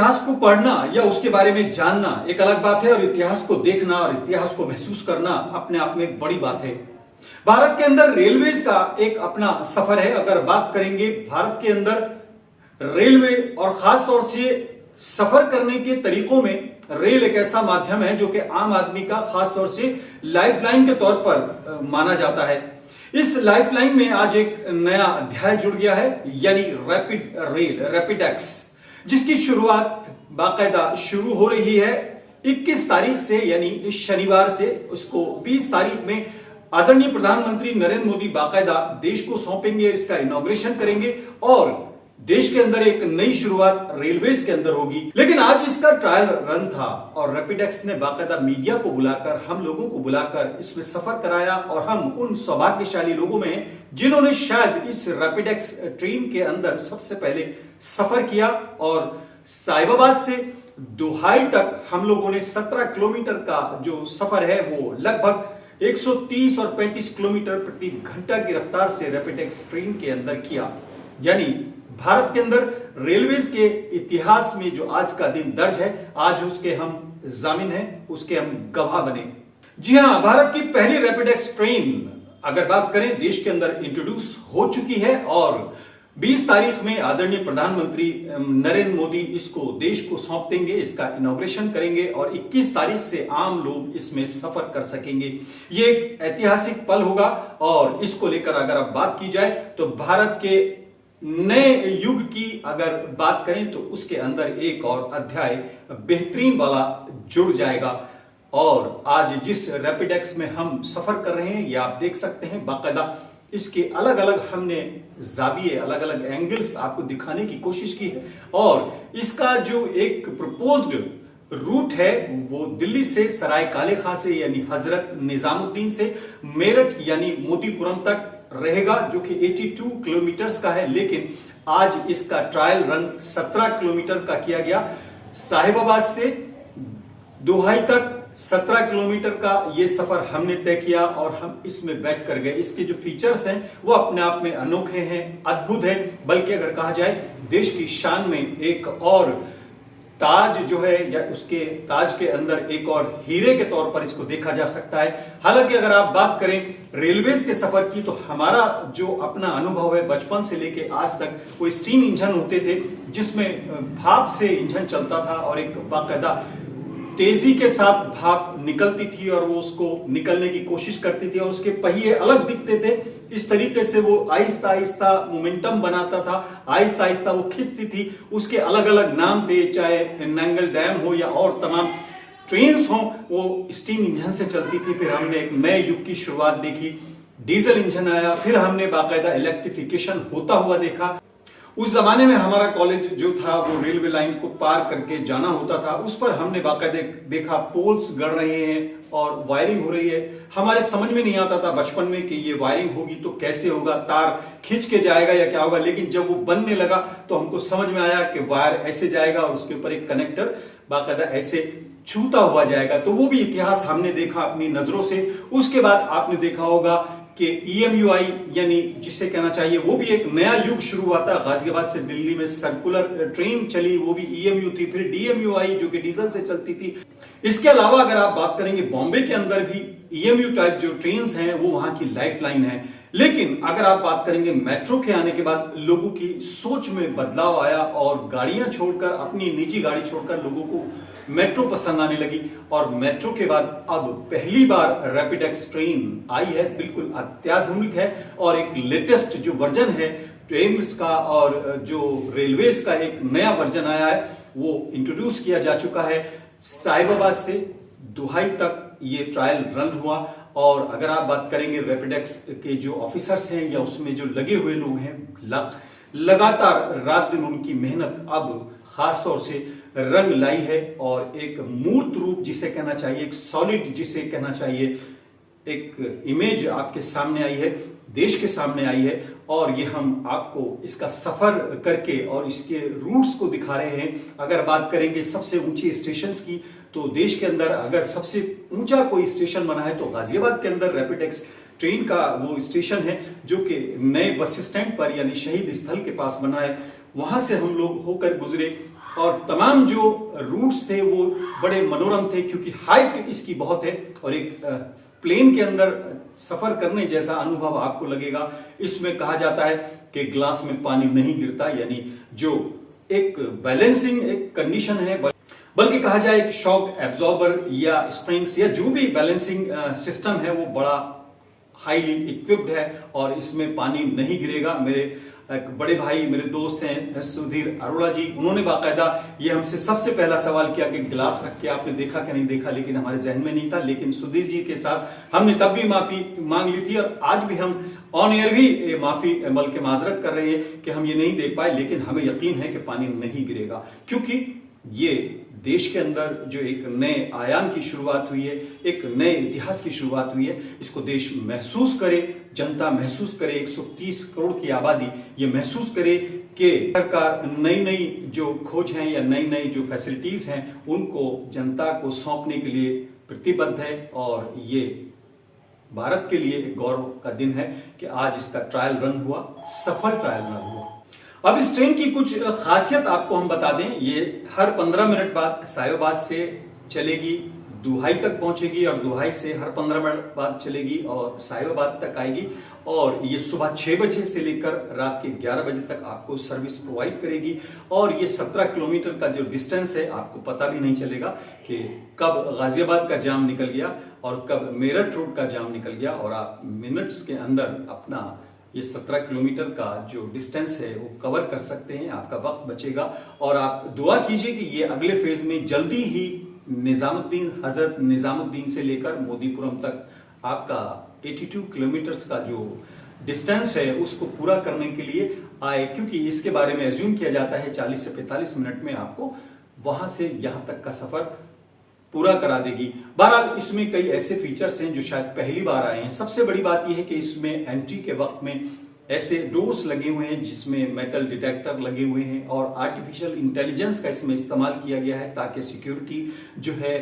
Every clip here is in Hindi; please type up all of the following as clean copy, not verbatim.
इतिहास को पढ़ना या उसके बारे में जानना एक अलग बात है और इतिहास को देखना और इतिहास को महसूस करना अपने आप में एक बड़ी बात है। भारत के अंदर रेलवेज का एक अपना सफर है। अगर बात करेंगे भारत के अंदर रेलवे और खास तौर से सफर करने के तरीकों में रेल एक ऐसा माध्यम है जो कि आम आदमी का खास तौर से लाइफलाइन के तौर पर माना जाता है। इस लाइफलाइन में आज एक नया अध्याय जुड़ गया है, यानी रैपिड रेल, रैपिडेक्स, जिसकी शुरुआत बाकायदा शुरू हो रही है 21 तारीख से, यानी इस शनिवार से। उसको 20 तारीख में आदरणीय प्रधानमंत्री नरेंद्र मोदी बाकायदा देश को सौंपेंगे, इसका इनॉग्रेशन करेंगे और देश के अंदर एक नई शुरुआत रेलवेज के अंदर होगी। लेकिन आज इसका ट्रायल रन था और रैपिडेक्स ने बाकायदा मीडिया को बुलाकर, हम लोगों को बुलाकर इसमें सफर कराया और हम उन सौभाग्यशाली लोगों में हैं जिन्होंने शायद इस रैपिडेक्स ट्रेन के अंदर सबसे पहले सफर किया। और साहिबाबाद से दोहाई तक हम लोगों ने 17 किलोमीटर का जो सफर है वो लगभग 130 और 35 किलोमीटर प्रति घंटा की रफ्तार से रैपिडेक्स ट्रेन के अंदर किया। यानी भारत के अंदर रेलवेज के इतिहास में जो आज का दिन दर्ज है, आज उसके हम जामिन हैं, उसके हम गवाह बने। जी हां, भारत की पहली रैपिडेक्स ट्रेन अगर बात करें देश के अंदर इंट्रोड्यूस हो चुकी है और 20 तारीख में आदरणीय प्रधानमंत्री नरेंद्र मोदी इसको देश को सौंप देंगे, इसका इनॉग्रेशन करेंगे और 21 तारीख से आम लोग इसमें सफर कर सकेंगे। ये एक ऐतिहासिक पल होगा और इसको लेकर अगर अब बात की जाए तो भारत के नए युग की अगर बात करें तो उसके अंदर एक और अध्याय बेहतरीन वाला जुड़ जाएगा। और आज जिस रैपिडेक्स में हम सफर कर रहे हैं, ये आप देख सकते हैं बाकायदा इसके अलग अलग हमने जाविये, अलग अलग एंगल्स आपको दिखाने की कोशिश की है। और इसका जो एक प्रपोज्ड रूट है वो दिल्ली से सराय काले खां से, यानी हजरत निजामुद्दीन से मेरठ यानी मोतीपुरम तक रहेगा, जो कि 82 किलोमीटर्स का है। लेकिन आज इसका ट्रायल रन 17 किलोमीटर का किया गया। साहिबाबाद से दोहाई तक 17 किलोमीटर का ये सफर हमने तय किया और हम इसमें बैठ कर गए। इसके जो फीचर्स हैं वो अपने आप में अनोखे हैं, अद्भुत हैं, बल्कि अगर कहा जाए देश की शान में एक और ताज जो है, या उसके ताज के अंदर एक और हीरे के तौर पर इसको देखा जा सकता है। हालांकि अगर आप बात करें रेलवेज के सफर की तो हमारा जो अपना अनुभव है बचपन से लेके आज तक, वो स्टीम इंजन होते थे जिसमें भाप से इंजन चलता था और एक बाकायदा तेजी के साथ भाप निकलती थी और वो उसको निकलने की कोशिश करती थी और उसके पहिए अलग दिखते थे। इस तरीके से वो आहिस्ता आहिस्ता मोमेंटम बनाता था, आहिस्ता आहिस्ता वो खिंचती थी। उसके अलग अलग नाम थे, चाहे नांगल डैम हो या और तमाम ट्रेन्स हो, वो स्टीम इंजन से चलती थी। फिर हमने एक नए युग की शुरुआत देखी, डीजल इंजन आया, फिर हमने बाकायदा इलेक्ट्रिफिकेशन होता हुआ देखा। उस जमाने में हमारा कॉलेज जो था वो रेलवे लाइन को पार करके जाना होता था। उस पर हमने बाकायदा देखा पोल्स गड़ रहे हैं और वायरिंग हो रही है। हमारे समझ में नहीं आता था बचपन में कि ये वायरिंग होगी तो कैसे होगा, तार खींच के जाएगा या क्या होगा। लेकिन जब वो बनने लगा तो हमको समझ में आया कि वायर ऐसे जाएगा और उसके ऊपर एक कनेक्टर बाकायदा ऐसे छूता हुआ जाएगा। तो वो भी इतिहास हमने देखा अपनी नजरों से। उसके बाद आपने देखा होगा कि EMUI यानी जिसे कहना चाहिए वो भी एक नया युग शुरू हुआ था। गाजियाबाद से दिल्ली में सर्कुलर ट्रेन चली, वो भी EMU थी। फिर DMUI जो कि डीजल से चलती थी। इसके अलावा अगर आप बात करेंगे बॉम्बे के अंदर भी EMU टाइप जो ट्रेन्स हैं वो वहां की लाइफलाइन है। लेकिन अगर आप बात करेंगे मेट्रो के आने के बाद लोगों की सोच में बदलाव आया और गाड़ियां छोड़कर, अपनी निजी गाड़ी छोड़कर लोगों को मेट्रो पसंद आने लगी। और मेट्रो के बाद अब पहली बार रैपिडेक्स ट्रेन आई है, बिल्कुल अत्याधुनिक है और एक लेटेस्ट जो वर्जन है ट्रेन्स का और जो रेलवेज का एक नया वर्जन आया है वो इंट्रोड्यूस किया जा चुका है। साहिबाबाद से दोहाई तक ये ट्रायल रन हुआ। और अगर आप बात करेंगे रैपिडेक्स के जो ऑफिसर्स हैं या उसमें जो लगे हुए लोग हैं, लगातार रात दिन उनकी मेहनत अब खास तौर से रंग लाई है और एक मूर्त रूप जिसे कहना चाहिए, एक सॉलिड जिसे कहना चाहिए, एक इमेज आपके सामने आई है, देश के सामने आई है। और ये हम आपको इसका सफर करके और इसके रूट्स को दिखा रहे हैं। अगर बात करेंगे सबसे ऊंचे स्टेशंस की तो देश के अंदर अगर सबसे ऊंचा कोई स्टेशन बना है तो गाजियाबाद के अंदर रैपिडेक्स ट्रेन का वो स्टेशन है जो कि नए बस स्टैंड पर यानी शहीद स्थल के पास बना है। वहां से हम लोग होकर गुजरे और तमाम जो रूट्स थे वो बड़े मनोरम थे, क्योंकि हाइट इसकी बहुत है और एक प्लेन के अंदर सफर करने जैसा अनुभव आपको लगेगा। इसमें कहा जाता है कि ग्लास में पानी नहीं गिरता, यानी जो एक बैलेंसिंग एक कंडीशन है, बल्कि कहा जाए एक शॉक एब्जॉर्बर या स्प्रिंग्स या जो भी बैलेंसिंग सिस्टम है वो बड़ा हाईली इक्विप्ड है और इसमें पानी नहीं गिरेगा। मेरे एक बड़े भाई मेरे दोस्त हैं सुधीर अरोड़ा जी, उन्होंने बाकायदा ये हमसे सबसे पहला सवाल किया कि गिलास रख के आपने देखा कि नहीं देखा, लेकिन हमारे जहन में नहीं था। लेकिन सुधीर जी के साथ हमने तब भी माफी मांग ली थी और आज भी हम ऑन एयर भी माफी बल्कि माजरत कर रहे हैं कि हम ये नहीं देख पाए, लेकिन हमें यकीन है कि पानी नहीं गिरेगा, क्योंकि ये देश के अंदर जो एक नए आयाम की शुरुआत हुई है, एक नए इतिहास की शुरुआत हुई है, इसको देश महसूस करे, जनता महसूस करे, 130 करोड़ की आबादी ये महसूस करे कि सरकार नई नई जो खोज हैं या नई नई जो फैसिलिटीज हैं उनको जनता को सौंपने के लिए प्रतिबद्ध है। और ये भारत के लिए एक गौरव का दिन है कि आज इसका ट्रायल रन हुआ, सफल ट्रायल रन हुआ। अब इस ट्रेन की कुछ खासियत आपको हम बता दें। ये हर 15 मिनट बाद सायोबाद से चलेगी, दुहाई तक पहुंचेगी और दुहाई से हर 15 मिनट बाद चलेगी और सायोबाद तक आएगी। और ये सुबह 6 बजे से लेकर रात के 11 बजे तक आपको सर्विस प्रोवाइड करेगी। और ये 17 किलोमीटर का जो डिस्टेंस है आपको पता भी नहीं चलेगा कि कब गाजियाबाद का जाम निकल गया और कब मेरठ रोड का जाम निकल गया, और आप मिनट्स के अंदर अपना ये 17 किलोमीटर का जो डिस्टेंस है वो कवर कर सकते हैं। आपका वक्त बचेगा और आप दुआ कीजिए कि ये अगले फेज में जल्दी ही निजामुद्दीन हजरत निजामुद्दीन से लेकर मोदीपुरम तक आपका 82 किलोमीटर्स का जो डिस्टेंस है उसको पूरा करने के लिए आए, क्योंकि इसके बारे में एज्यूम किया जाता है 40 से 45 मिनट में आपको वहां से यहां तक का सफर पूरा करा देगी। बहरहाल इसमें कई ऐसे फीचर्स हैं जो शायद पहली बार आए हैं। सबसे बड़ी बात यह है कि इसमें एंट्री के वक्त में ऐसे डोर्स लगे हुए हैं जिसमें मेटल डिटेक्टर लगे हुए हैं और आर्टिफिशियल इंटेलिजेंस का इसमें इस्तेमाल किया गया है ताकि सिक्योरिटी जो है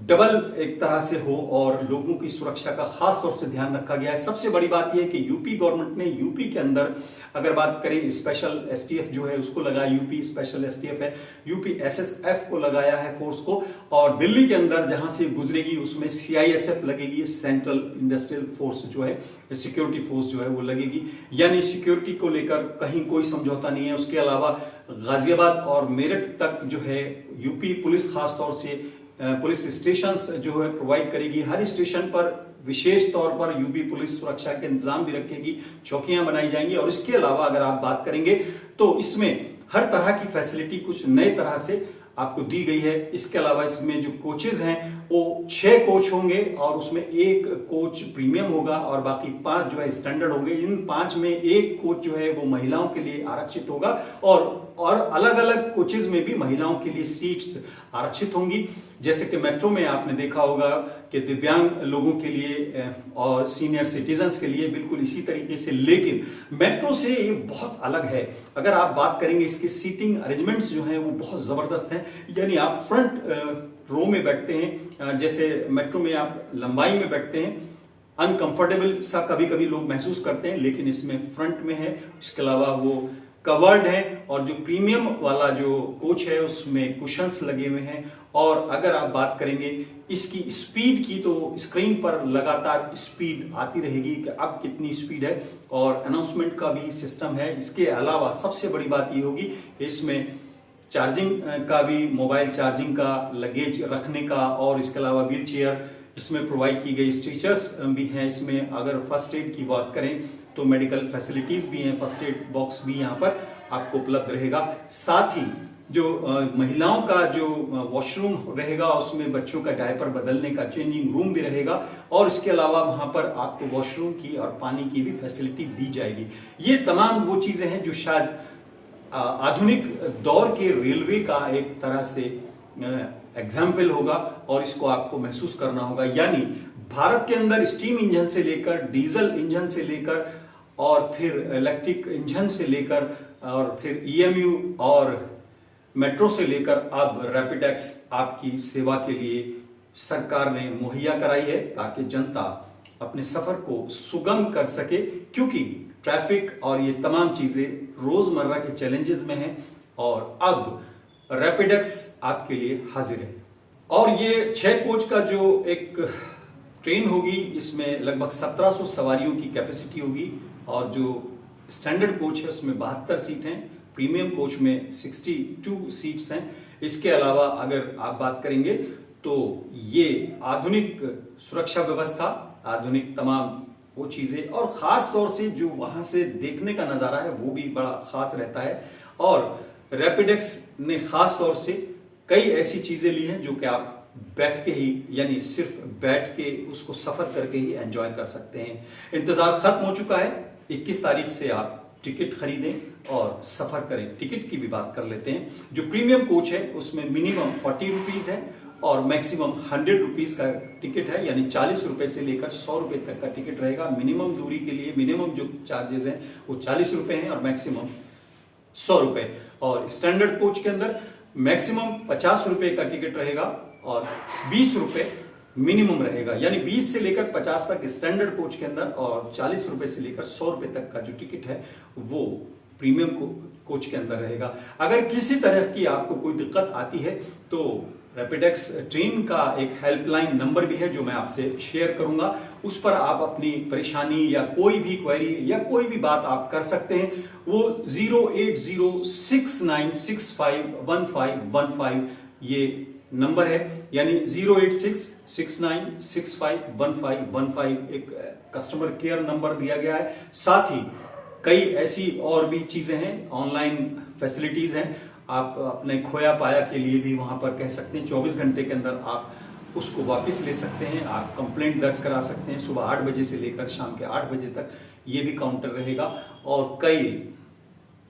डबल एक तरह से हो और लोगों की सुरक्षा का खास तौर से ध्यान रखा गया है। सबसे बड़ी बात यह है कि यूपी गवर्नमेंट ने यूपी के अंदर अगर बात करें स्पेशल एसटीएफ जो है उसको लगाया, यूपी स्पेशल एसटीएफ है, यूपी एसएसएफ को लगाया है फोर्स को, और दिल्ली के अंदर जहां से गुजरेगी उसमें सीआईएसएफ लगेगी, सेंट्रल इंडस्ट्रियल फोर्स जो है सिक्योरिटी फोर्स जो है वो लगेगी। यानी सिक्योरिटी को लेकर कहीं कोई समझौता नहीं है। उसके अलावा गाजियाबाद और मेरठ तक जो है यूपी पुलिस खास तौर से पुलिस स्टेशंस जो है प्रोवाइड करेगी। हर स्टेशन पर विशेष तौर पर यूपी पुलिस सुरक्षा के इंतजाम भी रखेगी, चौकियां बनाई जाएंगी। और इसके अलावा अगर आप बात करेंगे तो इसमें हर तरह की फैसिलिटी कुछ नए तरह से आपको दी गई है। इसके अलावा इसमें जो कोचेज हैं वो 6 कोच होंगे और उसमें एक कोच प्रीमियम होगा और बाकी 5 जो है स्टैंडर्ड होंगे। इन 5 में एक कोच जो है वो महिलाओं के लिए आरक्षित होगा और अलग अलग कोचेज में भी महिलाओं के लिए सीट्स आरक्षित होंगी। जैसे कि मेट्रो में आपने देखा होगा कि दिव्यांग लोगों के लिए और सीनियर सिटीजन्स के लिए बिल्कुल इसी तरीके से, लेकिन मेट्रो से ये बहुत अलग है। अगर आप बात करेंगे इसके सीटिंग अरेंजमेंट्स जो हैं वो बहुत जबरदस्त हैं। यानी आप फ्रंट रो में बैठते हैं, जैसे मेट्रो में आप लंबाई में बैठते हैं, अनकंफर्टेबल सा कभी कभी लोग महसूस करते हैं, लेकिन इसमें फ्रंट में है। इसके अलावा वो कवर्ड है और जो प्रीमियम वाला जो कोच है उसमें कुशंस लगे हुए हैं। और अगर आप बात करेंगे इसकी स्पीड की तो स्क्रीन पर लगातार स्पीड आती रहेगी कि अब कितनी स्पीड है और अनाउंसमेंट का भी सिस्टम है। इसके अलावा सबसे बड़ी बात ये होगी इसमें चार्जिंग का भी, मोबाइल चार्जिंग का, लगेज रखने का और इसके अलावा व्हील चेयर इसमें प्रोवाइड की गई, स्ट्रेचर्स भी हैं इसमें। अगर फर्स्ट एड की बात करें तो मेडिकल फैसिलिटीज भी हैं, फर्स्ट एड बॉक्स भी यहाँ पर आपको उपलब्ध रहेगा। साथ ही जो महिलाओं का जो वॉशरूम रहेगा उसमें बच्चों का डायपर बदलने का चेंजिंग रूम भी रहेगा और इसके अलावा वहां पर आपको वॉशरूम की और पानी की भी फैसिलिटी दी जाएगी। ये तमाम वो चीजें हैं जो शायद आधुनिक दौर के रेलवे का एक तरह से एग्जाम्पल होगा और इसको आपको महसूस करना होगा। यानी भारत के अंदर स्टीम इंजन से लेकर डीजल इंजन से लेकर और फिर इलेक्ट्रिक इंजन से लेकर और फिर ईएमयू और मेट्रो से लेकर अब रैपिडेक्स आपकी सेवा के लिए सरकार ने मुहैया कराई है ताकि जनता अपने सफर को सुगम कर सके, क्योंकि ट्रैफिक और ये तमाम चीजें रोजमर्रा के चैलेंजेस में हैं। और अब रैपिडेक्स आपके लिए हाजिर है। और ये 6 कोच का जो एक ट्रेन होगी, इसमें लगभग 1700 सवारियों की कैपेसिटी होगी। और जो स्टैंडर्ड कोच है उसमें 72 सीट हैं, प्रीमियम कोच में 62 सीट्स हैं। इसके अलावा अगर आप बात करेंगे तो ये आधुनिक सुरक्षा व्यवस्था, आधुनिक तमाम वो चीजें, और खास तौर से जो वहां से देखने का नजारा है वो भी बड़ा खास रहता है। और रैपिडेक्स ने खास तौर से कई ऐसी चीजें ली हैं जो कि आप बैठ के ही, यानी सिर्फ बैठ के उसको सफर करके ही एंजॉय कर सकते हैं। इंतजार खत्म हो चुका है, 21 तारीख से आप टिकट खरीदें और सफर करें। टिकट की भी बात कर लेते हैं। जो प्रीमियम कोच है उसमें मिनिमम 40 रुपीज है और मैक्सिमम 100 रुपीज का टिकट है, यानी 40 रुपए से लेकर 100 रुपए तक का टिकट रहेगा। मिनिमम दूरी के लिए मिनिमम जो चार्जेस हैं वो 40 रुपए हैं और मैक्सिमम 100 रुपए। और स्टैंडर्ड कोच के अंदर मैक्सिमम 50 रुपए का टिकट रहेगा और 20 रुपए मिनिमम रहेगा, यानी 20 से लेकर 50 तक स्टैंडर्ड कोच के अंदर और 40 रुपए से लेकर 100 रुपए तक का जो टिकट है वो प्रीमियम कोच के अंदर रहेगा। अगर किसी तरह की आपको कोई दिक्कत आती है तो रैपिडेक्स ट्रेन का एक हेल्पलाइन नंबर भी है जो मैं आपसे शेयर करूंगा। उस पर आप अपनी परेशानी या कोई भी क्वेरी या कोई भी बात आप कर सकते हैं। वो 08069651515 ये नंबर है, यानी 08669651515 एक कस्टमर केयर नंबर दिया गया है। साथ ही कई ऐसी और भी चीजें हैं, ऑनलाइन फैसिलिटीज हैं। आप अपने खोया पाया के लिए भी वहां पर कह सकते हैं, 24 घंटे के अंदर आप उसको वापस ले सकते हैं। आप कंप्लेंट दर्ज करा सकते हैं सुबह 8 बजे से लेकर शाम के 8 बजे तक, ये भी काउंटर रहेगा। और कई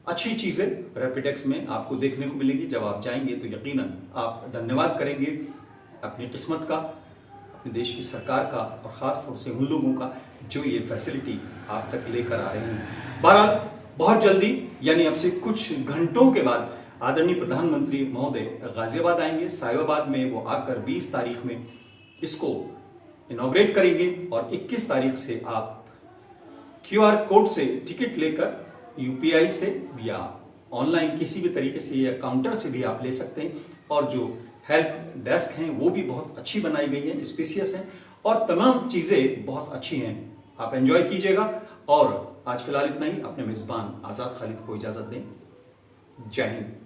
अच्छी चीजें रैपिडेक्स में आपको देखने को मिलेंगी। जब आप जाएंगे तो यकीनन आप धन्यवाद करेंगे अपनी किस्मत का, अपने देश की सरकार का और खास तौर से उन लोगों का जो ये फैसिलिटी आप तक लेकर आ रहे हैं। बहरहाल बहुत जल्दी, यानी अब से कुछ घंटों के बाद आदरणीय प्रधानमंत्री महोदय गाजियाबाद आएंगे। साहिबाबाद में वो आकर 20 तारीख में इसको इनॉग्रेट करेंगे और 21 तारीख से आप QR कोड से टिकट लेकर UPI से या ऑनलाइन किसी भी तरीके से या काउंटर से भी आप ले सकते हैं। और जो हेल्प डेस्क हैं वो भी बहुत अच्छी बनाई गई है, स्पेशियस हैं और तमाम चीजें बहुत अच्छी हैं। आप एंजॉय कीजिएगा। और आज फिलहाल इतना ही। अपने मेजबान आजाद खालिद को इजाजत दें। जय हिंद।